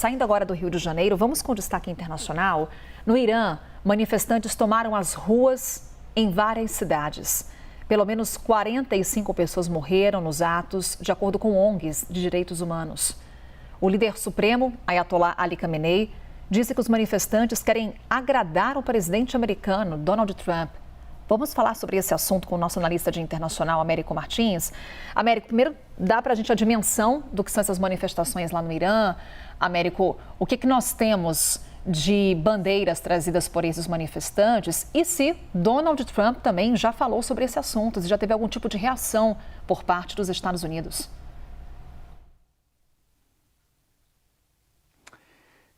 Saindo agora do Rio de Janeiro, vamos com destaque internacional. No Irã, manifestantes tomaram as ruas em várias cidades. Pelo menos 45 pessoas morreram nos atos, de acordo com ONGs de direitos humanos. O líder supremo, Ayatollah Ali Khamenei, disse que os manifestantes querem agradar o presidente americano, Donald Trump. Vamos falar sobre esse assunto com o nosso analista de internacional, Américo Martins. Américo, primeiro dá para a gente a dimensão do que são essas manifestações lá no Irã. Américo, o que nós temos de bandeiras trazidas por esses manifestantes e se Donald Trump também já falou sobre esse assunto, se já teve algum tipo de reação por parte dos Estados Unidos?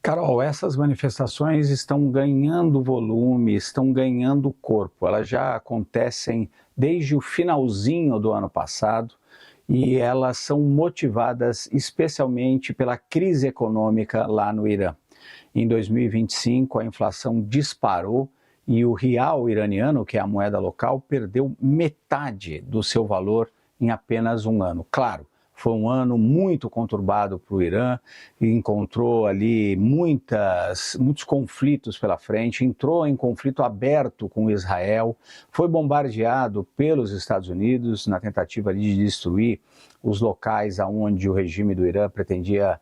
Carol, essas manifestações estão ganhando volume, estão ganhando corpo. Elas já acontecem desde o finalzinho do ano passado e elas são motivadas especialmente pela crise econômica lá no Irã. Em 2025, a inflação disparou e o real iraniano, que é a moeda local, perdeu metade do seu valor em apenas um ano. Claro, foi um ano muito conturbado para o Irã, encontrou ali muitos conflitos pela frente, entrou em conflito aberto com Israel, foi bombardeado pelos Estados Unidos na tentativa ali de destruir os locais onde o regime do Irã pretendia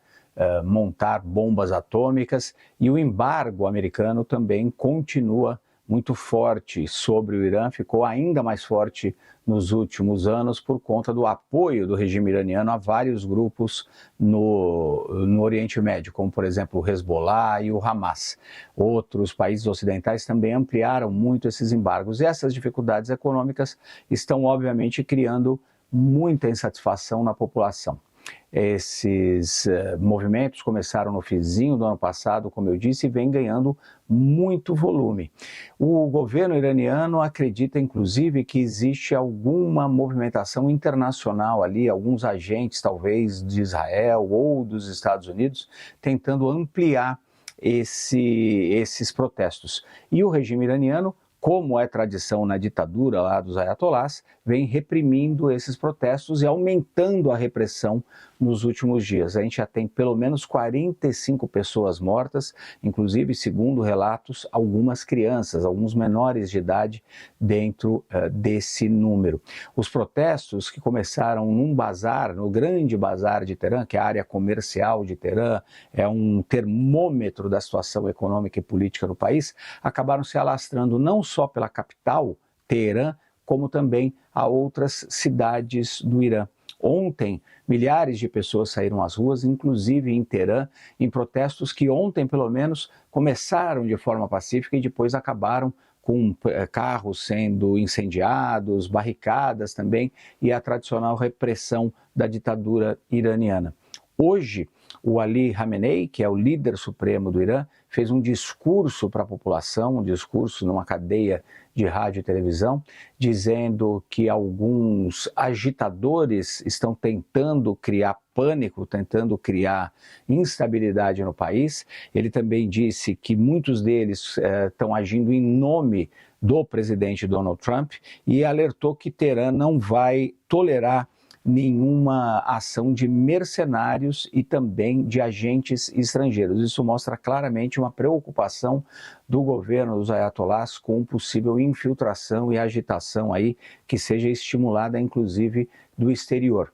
montar bombas atômicas, e o embargo americano também continua muito forte sobre o Irã, ficou ainda mais forte nos últimos anos por conta do apoio do regime iraniano a vários grupos no Oriente Médio, como por exemplo o Hezbollah e o Hamas. Outros países ocidentais também ampliaram muito esses embargos, e essas dificuldades econômicas estão obviamente criando muita insatisfação na população. Esses movimentos começaram no finzinho do ano passado, como eu disse, e vem ganhando muito volume. O governo iraniano acredita, inclusive, que existe alguma movimentação internacional ali, alguns agentes, talvez, de Israel ou dos Estados Unidos, tentando ampliar esses protestos. E o regime iraniano, como é tradição na ditadura lá dos ayatolás, vem reprimindo esses protestos e aumentando a repressão nos últimos dias. A gente já tem pelo menos 45 pessoas mortas, inclusive, segundo relatos, algumas crianças, alguns menores de idade dentro desse número. Os protestos que começaram num bazar, no grande bazar de Teherã, que é a área comercial de Teherã, é um termômetro da situação econômica e política no país, acabaram se alastrando não só pela capital, Teherã, como também a outras cidades do Irã. Ontem, milhares de pessoas saíram às ruas, inclusive em Teherã, em protestos que ontem, pelo menos, começaram de forma pacífica e depois acabaram com carros sendo incendiados, barricadas também, e a tradicional repressão da ditadura iraniana. Hoje, o Ali Khamenei, que é o líder supremo do Irã, fez um discurso para a população, um discurso numa cadeia de rádio e televisão, dizendo que alguns agitadores estão tentando criar pânico, tentando criar instabilidade no país. Ele também disse que muitos deles estão agindo em nome do presidente Donald Trump e alertou que Teherã não vai tolerar nenhuma ação de mercenários e também de agentes estrangeiros. Isso mostra claramente uma preocupação do governo dos ayatolás com possível infiltração e agitação aí que seja estimulada, inclusive, do exterior.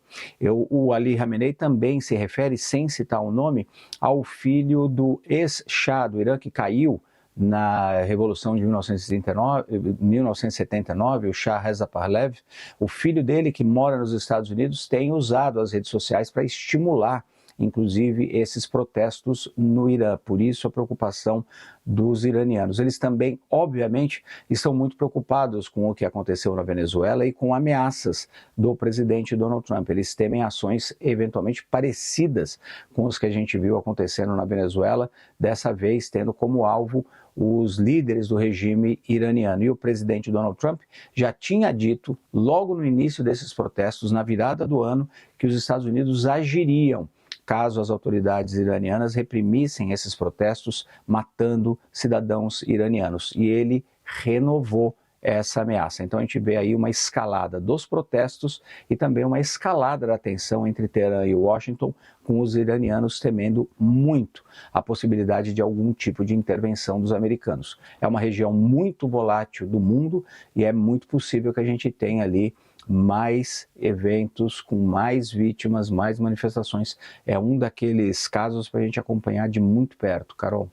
O Ali Khamenei também se refere, sem citar o nome, ao filho do ex-Shah do Irã que caiu na Revolução de 1979, o Shah Reza Pahlavi. O filho dele, que mora nos Estados Unidos, tem usado as redes sociais para estimular, inclusive, esses protestos no Irã. Por isso, a preocupação dos iranianos. Eles também, obviamente, estão muito preocupados com o que aconteceu na Venezuela e com ameaças do presidente Donald Trump. Eles temem ações eventualmente parecidas com os que a gente viu acontecendo na Venezuela, dessa vez tendo como alvo os líderes do regime iraniano. E o presidente Donald Trump já tinha dito, logo no início desses protestos, na virada do ano, que os Estados Unidos agiriam caso as autoridades iranianas reprimissem esses protestos, matando cidadãos iranianos. E ele renovou essa ameaça. Então a gente vê aí uma escalada dos protestos e também uma escalada da tensão entre Teherã e Washington, com os iranianos temendo muito a possibilidade de algum tipo de intervenção dos americanos. É uma região muito volátil do mundo e é muito possível que a gente tenha ali mais eventos com mais vítimas, mais manifestações. É um daqueles casos para a gente acompanhar de muito perto, Carol.